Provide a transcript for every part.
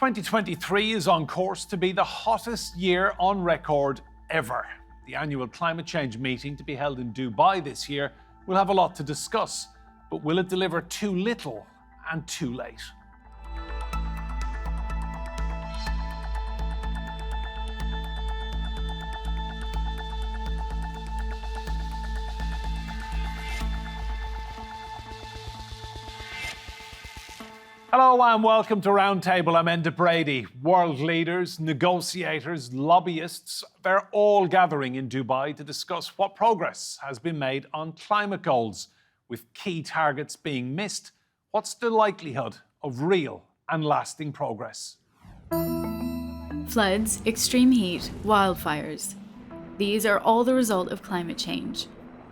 2023 is on course to be the hottest year on record ever. The annual climate change meeting to be held in Dubai this year will have a lot to discuss, but will it deliver too little and too late? Hello and welcome to Roundtable. I'm Enda Brady. World leaders, negotiators, lobbyists, they're all gathering in Dubai to discuss what progress has been made on climate goals. With key targets being missed, what's the likelihood of real and lasting progress? Floods, extreme heat, wildfires. These are all the result of climate change.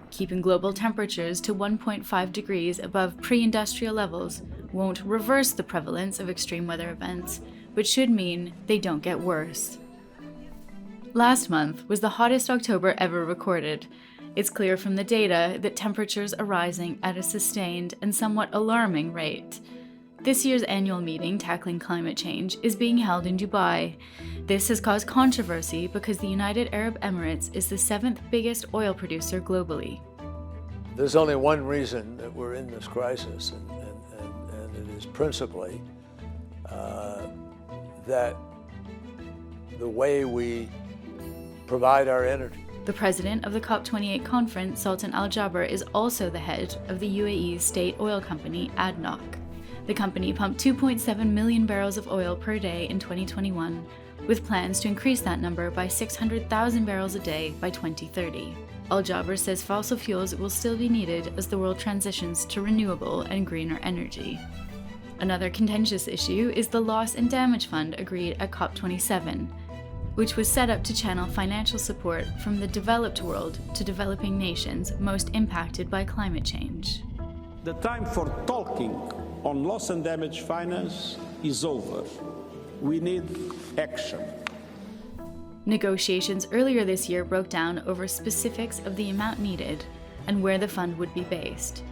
Keeping global temperatures to 1.5 degrees above pre-industrial levels won't reverse the prevalence of extreme weather events, but should mean they don't get worse. Last month was the hottest October ever recorded. It's clear from the data that temperatures are rising at a sustained and somewhat alarming rate. This year's annual meeting tackling climate change is being held in Dubai. This has caused controversy because the United Arab Emirates is the 7th biggest oil producer globally. There's only one reason that we're in this crisis, and it is principally that the way we provide our energy. The president of the COP28 conference, Sultan Al Jaber, is also the head of the UAE's state oil company, ADNOC. The company pumped 2.7 million barrels of oil per day in 2021, with plans to increase that number by 600,000 barrels a day by 2030. Al Jaber says fossil fuels will still be needed as the world transitions to renewable and greener energy. Another contentious issue is the Loss and Damage Fund agreed at COP27, which was set up to channel financial support from the developed world to developing nations most impacted by climate change. The time for talking on loss and damage finance is over. We need action. Negotiations earlier this year broke down over specifics of the amount needed and where the fund would be based.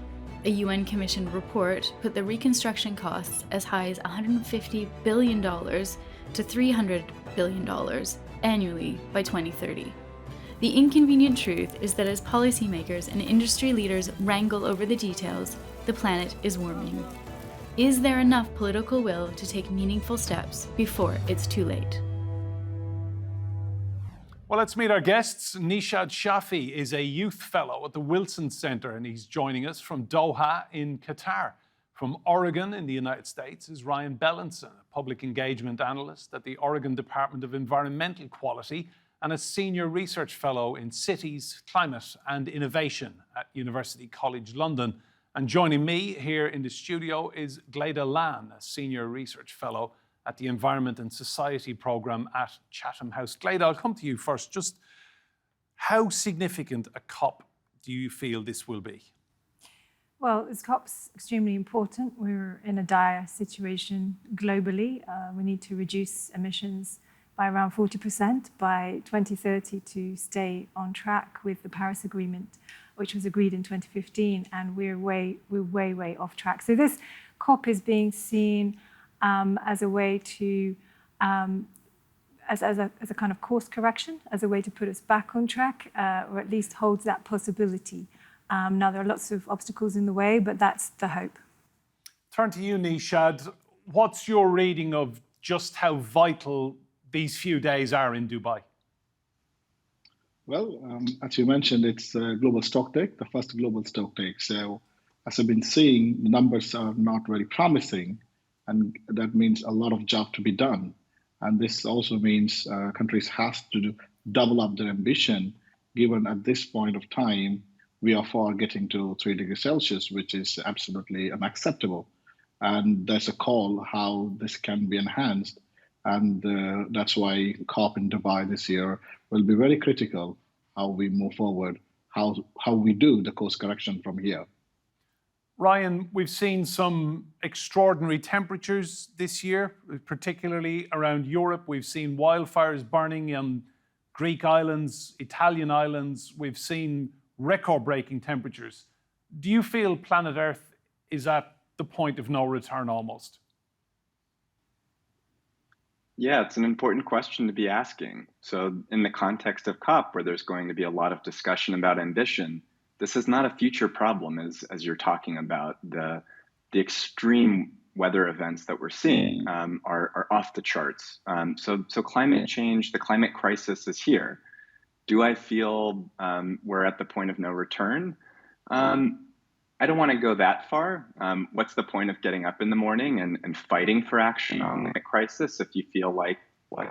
A UN-commissioned report put the reconstruction costs as high as $150 billion to $300 billion annually by 2030. The inconvenient truth is that as policymakers and industry leaders wrangle over the details, the planet is warming. Is there enough political will to take meaningful steps before it's too late? Well, let's meet our guests. Neeshad Shafi is a youth fellow at the Wilson Center, and he's joining us from Doha in Qatar. From Oregon in the United States is Ryan Bellinson, a public engagement analyst at the Oregon Department of Environmental Quality and a senior research fellow in cities, climate and innovation at University College London. And joining me here in the studio is Glada Lahn, a senior research fellow at the Environment and Society Programme at Chatham House. Glada, I'll come to you first. Just how significant a COP do you feel this will be? Well, this COP's extremely important. We're in a dire situation globally. We need to reduce emissions by around 40% by 2030 to stay on track with the Paris Agreement, which was agreed in 2015, and we're way off track. So this COP is being seen as a way to, as a kind of course correction, as a way to put us back on track, or at least holds that possibility. Now, there are lots of obstacles in the way, but that's the hope. Turn to you, Neeshad. What's your reading of just how vital these few days are in Dubai? Well, as you mentioned, it's a global stocktake, the first global stocktake. So as I've been seeing, the numbers are not very promising, and that means a lot of job to be done. And this also means countries have to double up their ambition, given at this point of time, we are far getting to 3 degrees Celsius, which is absolutely unacceptable. And there's a call how this can be enhanced. And that's why COP in Dubai this year will be very critical, how we move forward, how we do the course correction from here. Ryan, we've seen some extraordinary temperatures this year, particularly around Europe. We've seen wildfires burning on Greek islands, Italian islands. We've seen record-breaking temperatures. Do you feel planet Earth is at the point of no return almost? Yeah, it's an important question to be asking. So, in the context of COP, where there's going to be a lot of discussion about ambition, this is not a future problem, as you're talking about. The extreme weather events that we're seeing are off the charts. So climate change, the climate crisis is here. Do I feel we're at the point of no return? I don't want to go that far. What's the point of getting up in the morning and fighting for action on the crisis if you feel like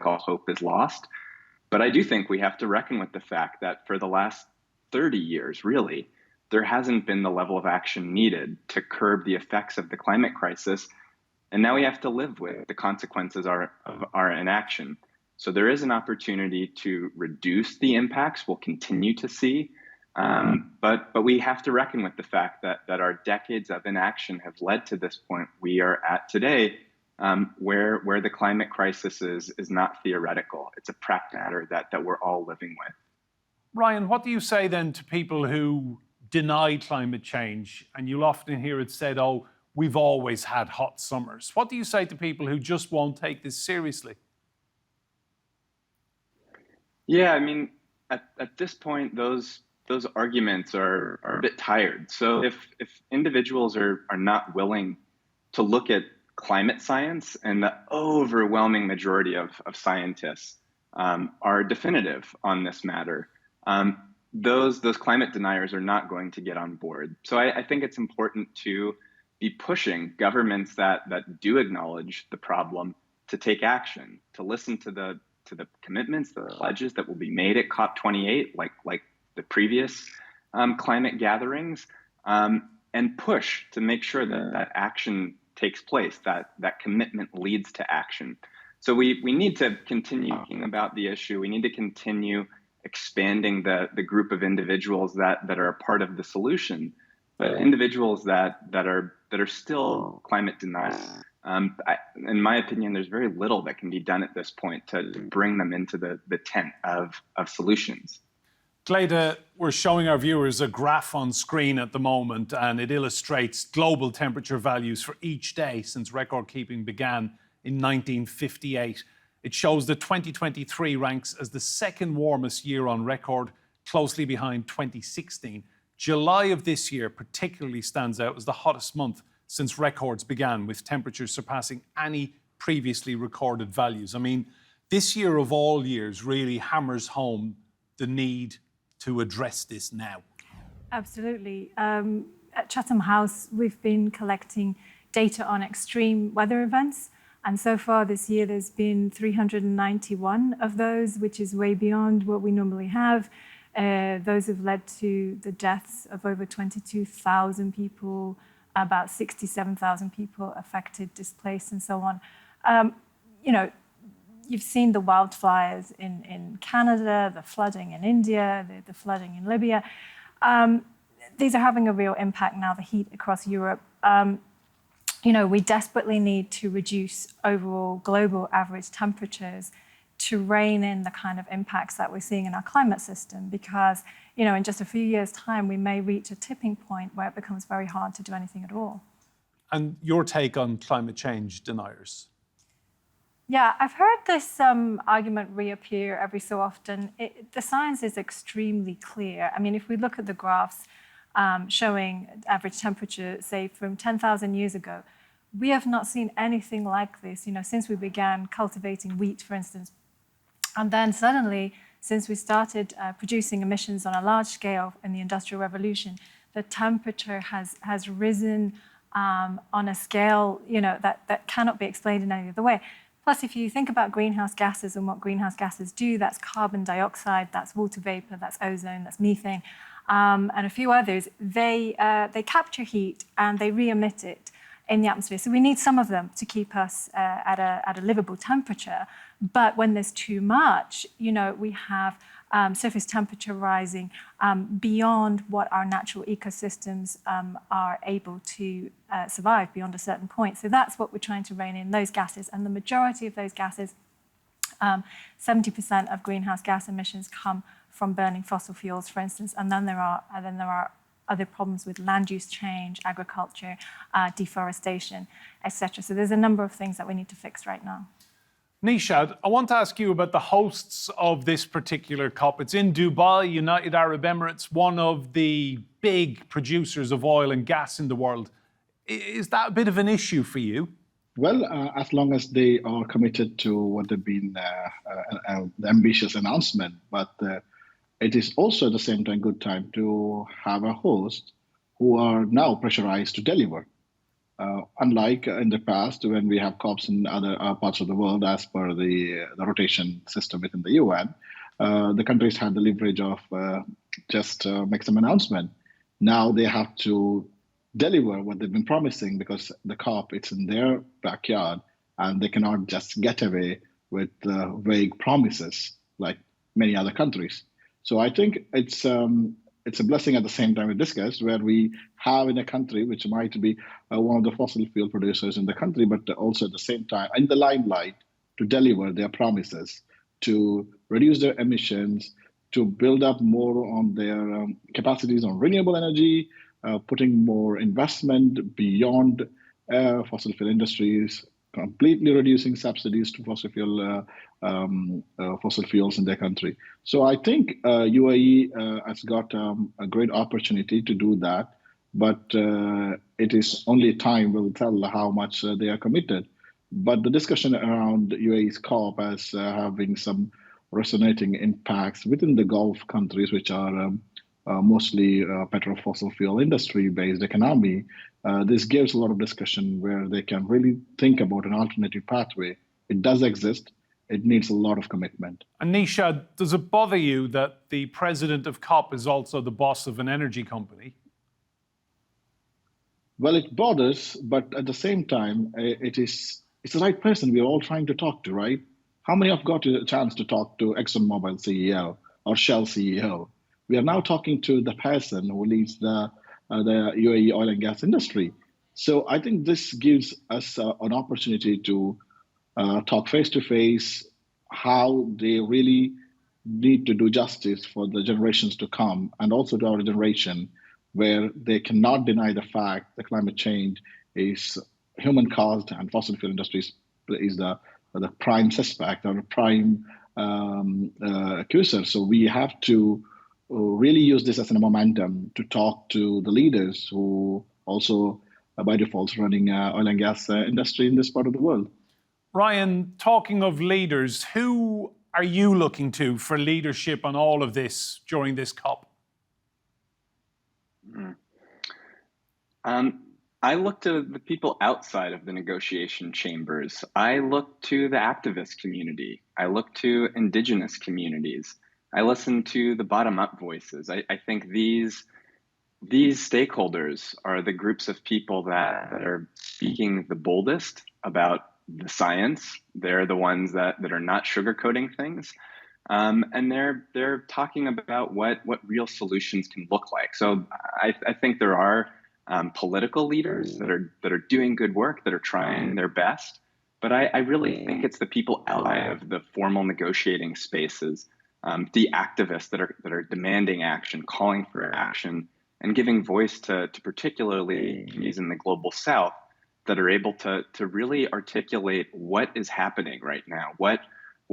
all hope is lost? But I do think we have to reckon with the fact that for the last 30 years, really, there hasn't been the level of action needed to curb the effects of the climate crisis. And now we have to live with the consequences of our inaction. So there is an opportunity to reduce the impacts we'll continue to see. But we have to reckon with the fact that our decades of inaction have led to this point we are at today, where the climate crisis is not theoretical. It's a practical matter that we're all living with. Ryan, what do you say then to people who deny climate change? And you'll often hear it said, oh, we've always had hot summers. What do you say to people who just won't take this seriously? Yeah, I mean, at this point, those arguments are a bit tired. So if individuals are not willing to look at climate science, and the overwhelming majority of scientists are definitive on this matter, those climate deniers are not going to get on board. So I think it's important to be pushing governments that do acknowledge the problem to take action, to listen to the commitments, the pledges that will be made at COP28, like the previous climate gatherings, and push to make sure that action takes place, that commitment leads to action. So we need to continue talking about the issue. We need to continue expanding the group of individuals that are a part of the solution, but individuals that are still climate deniers. In my opinion, there's very little that can be done at this point to bring them into the tent of solutions. Glada, we're showing our viewers a graph on screen at the moment, and it illustrates global temperature values for each day since record keeping began in 1958. It shows that 2023 ranks as the second warmest year on record, closely behind 2016. July of this year particularly stands out as the hottest month since records began, with temperatures surpassing any previously recorded values. I mean, this year of all years really hammers home the need to address this now. Absolutely. At Chatham House, we've been collecting data on extreme weather events. And so far this year, there's been 391 of those, which is way beyond what we normally have. Those have led to the deaths of over 22,000 people, about 67,000 people affected, displaced, and so on. You've seen the wildfires in Canada, the flooding in India, the flooding in Libya. These are having a real impact now, the heat across Europe. We desperately need to reduce overall global average temperatures to rein in the kind of impacts that we're seeing in our climate system, because in just a few years' time, we may reach a tipping point where it becomes very hard to do anything at all. And your take on climate change deniers? Yeah, I've heard this argument reappear every so often. The science is extremely clear. I mean, if we look at the graphs showing average temperature, say, from 10,000 years ago, we have not seen anything like this, since we began cultivating wheat, for instance. And then suddenly, since we started producing emissions on a large scale in the Industrial Revolution, the temperature has risen on a scale, that cannot be explained in any other way. Plus, if you think about greenhouse gases and what greenhouse gases do, that's carbon dioxide, that's water vapor, that's ozone, that's methane, and a few others. They capture heat and they re-emit it in the atmosphere. So we need some of them to keep us at a livable temperature. But when there's too much, we have surface temperature rising beyond what our natural ecosystems are able to survive beyond a certain point. So that's what we're trying to rein in, those gases. And the majority of those gases, 70% of greenhouse gas emissions come from burning fossil fuels, for instance. And then there are other problems with land use change, agriculture, deforestation, etc. So there's a number of things that we need to fix right now. Neeshad, I want to ask you about the hosts of this particular COP. It's in Dubai, United Arab Emirates, one of the big producers of oil and gas in the world. Is that a bit of an issue for you? Well, as long as they are committed to what they've been the ambitious announcement, but it is also at the same time good time to have a host who are now pressurized to deliver. Unlike in the past, when we have COPs in other parts of the world, as per the rotation system within the UN, the countries had the leverage of just make some announcement. Now they have to deliver what they've been promising, because the COP, it's in their backyard, and they cannot just get away with vague promises like many other countries. So I think it's a blessing at the same time we discussed, where we have in a country which might be one of the fossil fuel producers in the country, but also at the same time in the limelight to deliver their promises, to reduce their emissions, to build up more on their capacities on renewable energy, putting more investment beyond fossil fuel industries, completely reducing subsidies to fossil fuels in their country. So I think UAE has got a great opportunity to do that, but it is only time will tell how much they are committed. But the discussion around UAE's COP as having some resonating impacts within the Gulf countries, which are mostly fossil fuel industry-based economy, this gives a lot of discussion where they can really think about an alternative pathway. It does exist. It needs a lot of commitment. And Neeshad, does it bother you that the president of COP is also the boss of an energy company? Well, it bothers, but at the same time, it's the right person we're all trying to talk to, right? How many have got a chance to talk to ExxonMobil CEO or Shell CEO? We are now talking to the person who leads the UAE oil and gas industry. So I think this gives us an opportunity to talk face to face, how they really need to do justice for the generations to come, and also to our generation, where they cannot deny the fact that climate change is human caused, and fossil fuel industries is the prime suspect or the prime accuser. So we have to really use this as a momentum to talk to the leaders who also by default running oil and gas industry in this part of the world. Ryan, talking of leaders, who are you looking to for leadership on all of this during this COP? I look to the people outside of the negotiation chambers. I look to the activist community. I look to indigenous communities. I listen to the bottom-up voices. I think these stakeholders are the groups of people that are speaking the boldest about the science. They're the ones that are not sugarcoating things. And they're talking about what real solutions can look like. So I think there are political leaders that are doing good work, that are trying their best. But I really think it's the people outside of the formal negotiating spaces, the activists that are demanding action, calling for action, and giving voice to particularly communities in the global South that are able to really articulate what is happening right now. What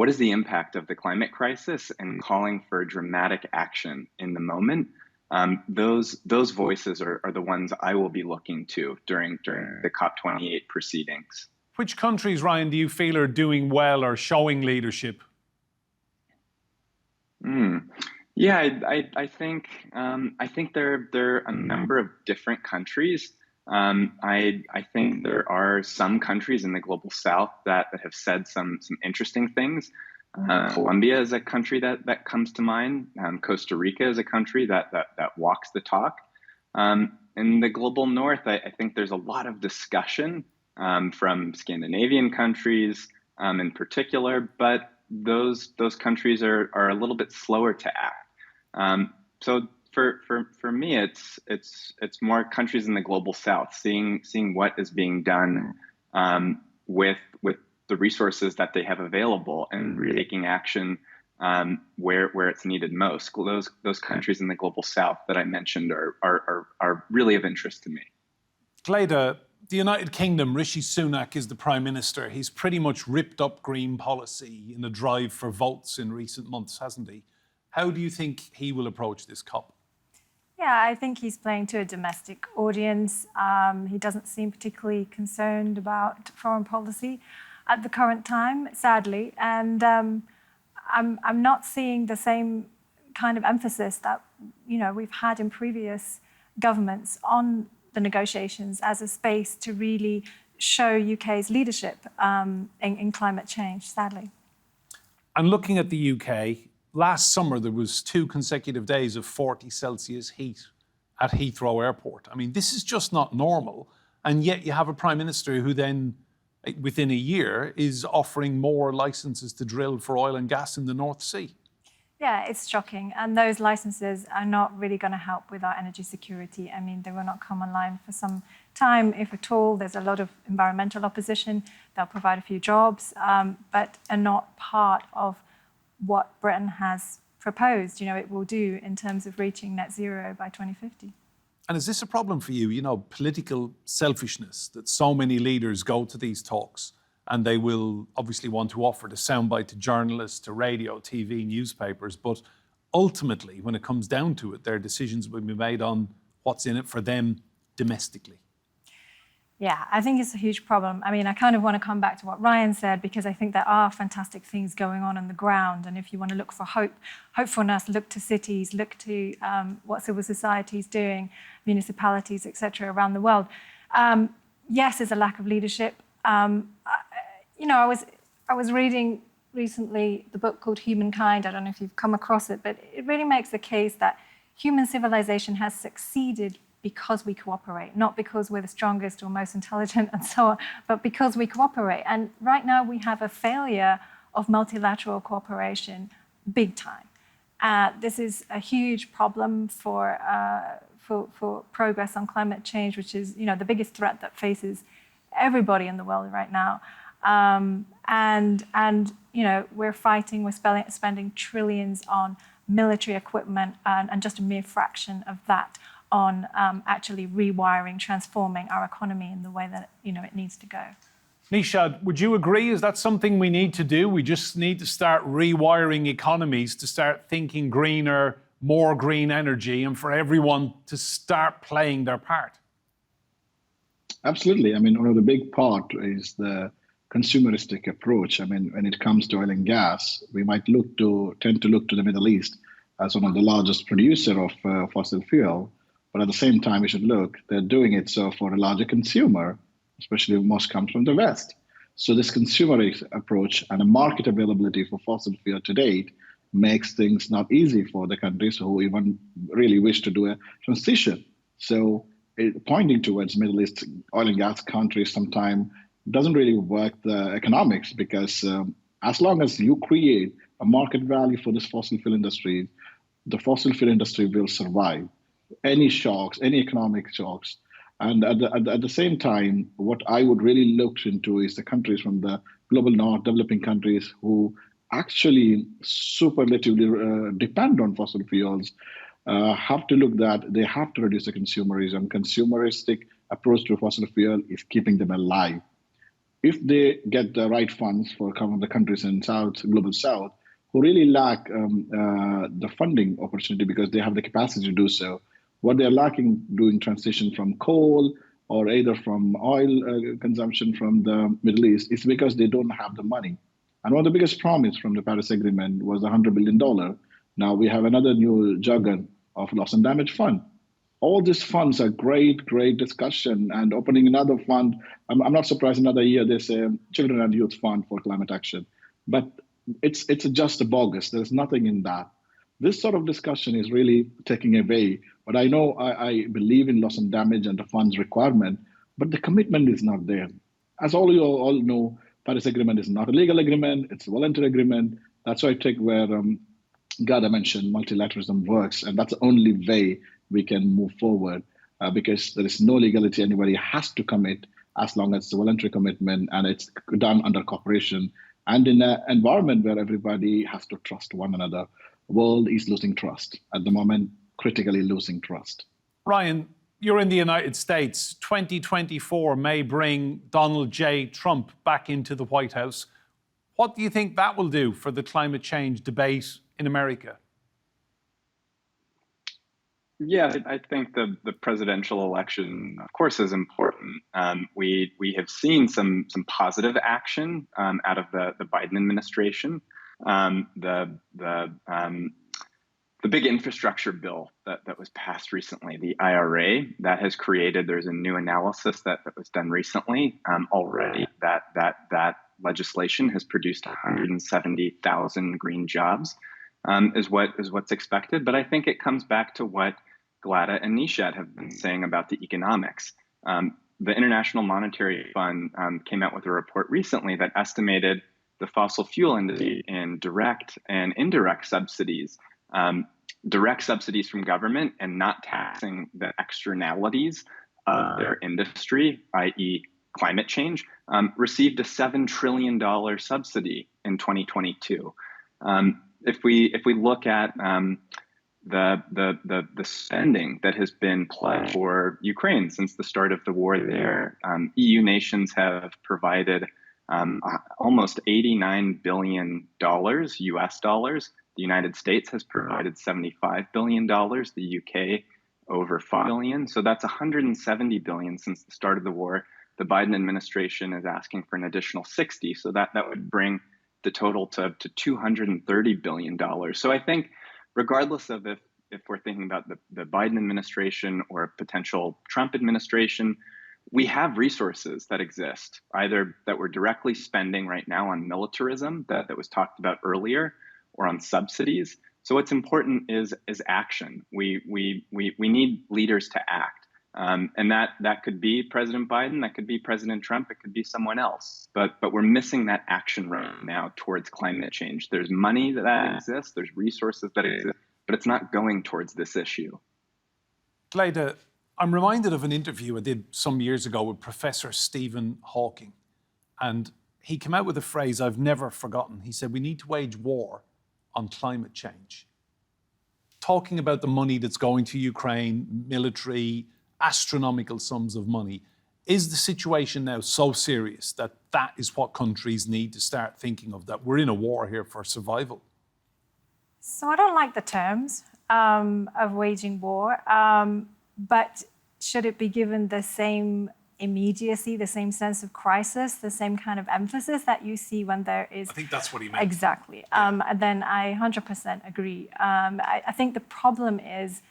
is the impact of the climate crisis, and calling for dramatic action in the moment. Those voices are the ones I will be looking to during the COP28 proceedings. Which countries, Ryan, do you feel are doing well or showing leadership? Yeah, I think there are a number of different countries. I think there are some countries in the global South that have said some interesting things. Colombia is a country that comes to mind. Costa Rica is a country that walks the talk. In the global North, I think there's a lot of discussion from Scandinavian countries in particular, but those countries are a little bit slower to act. So for me, it's more countries in the global South, seeing what is being done with the resources that they have available, and really taking action where it's needed most. Those countries in the global South that I mentioned are really of interest to me. Glada, The United Kingdom, Rishi Sunak is the Prime Minister. He's pretty much ripped up green policy in a drive for votes in recent months, hasn't he? How do you think he will approach this COP? Yeah, I think he's playing to a domestic audience. He doesn't seem particularly concerned about foreign policy at the current time, sadly. And I'm not seeing the same kind of emphasis that we've had in previous governments on the negotiations as a space to really show UK's leadership in climate change, sadly. And looking at the UK, last summer there was 2 consecutive days of 40 Celsius heat at Heathrow Airport. I mean, this is just not normal. And yet you have a Prime Minister who then, within a year, is offering more licences to drill for oil and gas in the North Sea. Yeah, it's shocking. And those licenses are not really going to help with our energy security. I mean, they will not come online for some time, if at all. There's a lot of environmental opposition. They'll provide a few jobs, but are not part of what Britain has proposed, it will do in terms of reaching net zero by 2050. And is this a problem for you? Political selfishness, that so many leaders go to these talks and they will obviously want to offer the soundbite to journalists, to radio, TV, newspapers, but ultimately, when it comes down to it, their decisions will be made on what's in it for them domestically. Yeah, I think it's a huge problem. I mean, I kind of want to come back to what Ryan said, because I think there are fantastic things going on the ground. And if you want to look for hopefulness, look to cities, look to what civil society is doing, municipalities, etc., around the world. Yes, there's a lack of leadership. I was reading recently the book called Humankind. I don't know if you've come across it, but it really makes the case that human civilization has succeeded because we cooperate, not because we're the strongest or most intelligent and so on, but because we cooperate. And right now we have a failure of multilateral cooperation, big time. This is a huge problem for progress on climate change, which is the biggest threat that faces everybody in the world right now. We're fighting, we're spending trillions on military equipment and just a mere fraction of that on actually rewiring, transforming our economy in the way that it needs to go. Neeshad, would you agree? Is that something we need to do? We just need to start rewiring economies to start thinking greener, more green energy, and for everyone to start playing their part. Absolutely. I mean, one of the big part is the consumeristic approach. I mean, when it comes to oil and gas, we might tend to look to the Middle East as one of the largest producer of fossil fuel. But at the same time, we should look, they're doing it so for a larger consumer, especially most comes from the West. So this consumerist approach and a market availability for fossil fuel to date makes things not easy for the countries who even really wish to do a transition. So pointing towards Middle East oil and gas countries sometimes doesn't really work the economics, because as long as you create a market value for this fossil fuel industry, the fossil fuel industry will survive any shocks, any economic shocks. And at the same time, what I would really look into is the countries from the global north, developing countries who actually superlatively depend on fossil fuels, have to look that they have to reduce the consumerism. Consumeristic approach to fossil fuel is keeping them alive. If they get the right funds for the countries in global south, who really lack the funding opportunity because they have the capacity to do so, what they're lacking doing transition from coal or either from oil consumption from the Middle East is because they don't have the money. And one of the biggest promise from the Paris Agreement was $100 billion. Now we have another new jargon of loss and damage fund. All these funds are great discussion, and opening another fund. I'm not surprised another year there's a Children and Youth Fund for climate action, but it's just a bogus. There's nothing in that. This sort of discussion is really taking away. But I know I believe in loss and damage and the funds requirement, but the commitment is not there. As you all know, Paris Agreement is not a legal agreement, it's a voluntary agreement. That's why I take where Glada mentioned multilateralism works, and that's the only way we can move forward, because there is no legality. Anybody has to commit as long as it's a voluntary commitment and it's done under cooperation and in an environment where everybody has to trust one another. The world is losing trust at the moment, critically losing trust. Ryan, you're in the United States. 2024 may bring Donald J. Trump back into the White House. What do you think that will do for the climate change debate in America? Yeah, I think the presidential election, of course, is important. We have seen some positive action out of the Biden administration. The big infrastructure bill that was passed recently, the IRA, that has created. There's a new analysis that was done recently already that legislation has produced 170,000 green jobs. Is what's expected. But I think it comes back to what Glada and Neeshad have been saying about the economics. The International Monetary Fund came out with a report recently that estimated the fossil fuel industry in direct and indirect subsidies, direct subsidies from government and not taxing the externalities of their industry, i.e. climate change, received a $7 trillion subsidy in 2022. If we look at the spending that has been pledged for Ukraine since the start of the war there, EU nations have provided almost $89 billion US dollars. The United States has provided $75 billion, the UK over $5 billion. So that's $170 billion since the start of the war. The Biden administration is asking for an additional 60. So that would bring the total to $230 billion. So I think regardless of if we're thinking about the Biden administration or a potential Trump administration, we have resources that exist, either that we're directly spending right now on militarism that was talked about earlier, or on subsidies. So what's important is action. We need leaders to act. And that could be President Biden, that could be President Trump, it could be someone else. But we're missing that action right now towards climate change. There's money that exists, there's resources that exist, but it's not going towards this issue. Glada, I'm reminded of an interview I did some years ago with Professor Stephen Hawking. And he came out with a phrase I've never forgotten. He said, we need to wage war on climate change. Talking about the money that's going to Ukraine, military, astronomical sums of money. Is the situation now so serious that that is what countries need to start thinking of, that we're in a war here for survival? So I don't like the terms of waging war, but should it be given the same immediacy, the same sense of crisis, the same kind of emphasis that you see when there is... I think that's what he meant. Exactly. Yeah. Then I 100% agree. I think the problem is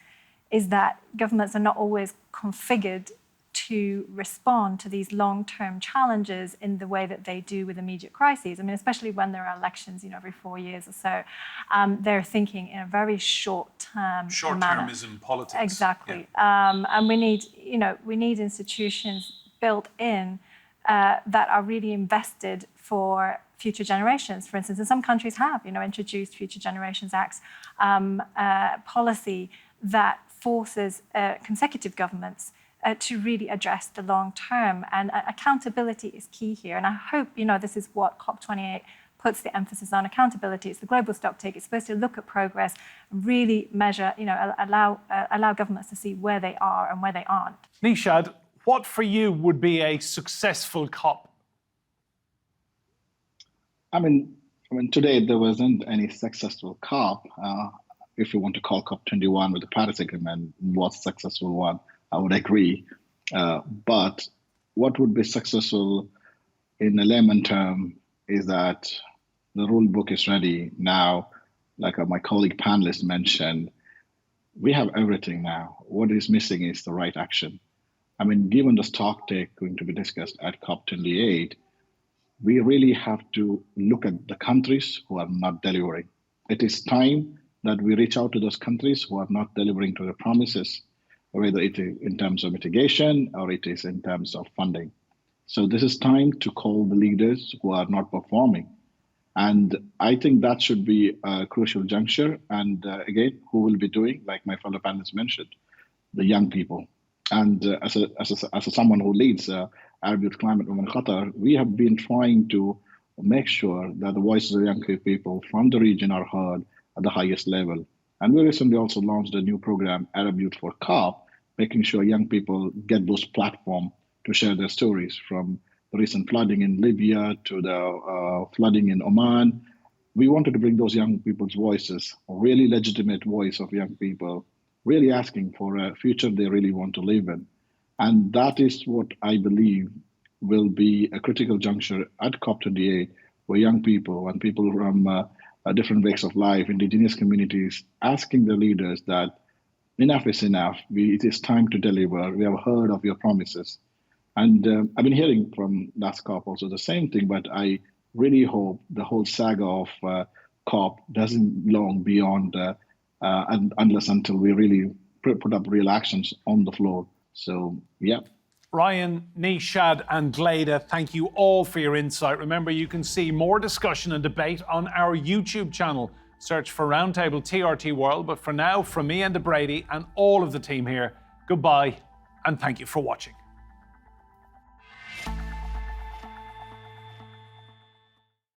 that governments are not always configured to respond to these long-term challenges in the way that they do with immediate crises. I mean, especially when there are elections, every 4 years or so, they're thinking in a very short-term Short-termism politics. Exactly. Yeah. And we need institutions built in that are really invested for future generations. For instance, and some countries have, introduced Future Generations Acts policy that forces consecutive governments to really address the long term. And accountability is key here. And I hope, this is what COP28 puts the emphasis on. Accountability. It's the global stocktake. It's supposed to look at progress, really measure, allow governments to see where they are and where they aren't. Neeshad, what for you would be a successful COP? I mean, today there wasn't any successful COP. If you want to call COP21 with the Paris Agreement was a successful one, I would agree. But what would be successful in a layman term is that the rule book is ready now. Like my colleague panelist mentioned, we have everything now. What is missing is the right action. I mean, given the stocktake going to be discussed at COP28, we really have to look at the countries who are not delivering. It is time that we reach out to those countries who are not delivering to their promises, whether it is in terms of mitigation or it is in terms of funding. So this is time to call the leaders who are not performing. And I think that should be a crucial juncture. And again, who will be doing, like my fellow panelists mentioned, the young people. And as someone who leads Arab Youth Climate Women Qatar, we have been trying to make sure that the voices of young people from the region are heard at the highest level. And we recently also launched a new program, Arab Youth for COP, making sure young people get those platforms to share their stories, from the recent flooding in Libya to the flooding in Oman. We wanted to bring those young people's voices, a really legitimate voice of young people, really asking for a future they really want to live in. And that is what I believe will be a critical juncture at COP28, where young people and people from different walks of life, indigenous communities, asking the leaders that enough is enough. It is time to deliver. We have heard of your promises. And I've been hearing from last COP also the same thing, but I really hope the whole saga of COP doesn't long beyond unless until we really put up real actions on the floor. So, yeah. Ryan, Neeshad and Glada, thank you all for your insight. Remember, you can see more discussion and debate on our YouTube channel. Search for Roundtable TRT World. But for now, from me and Brady and all of the team here, goodbye and thank you for watching.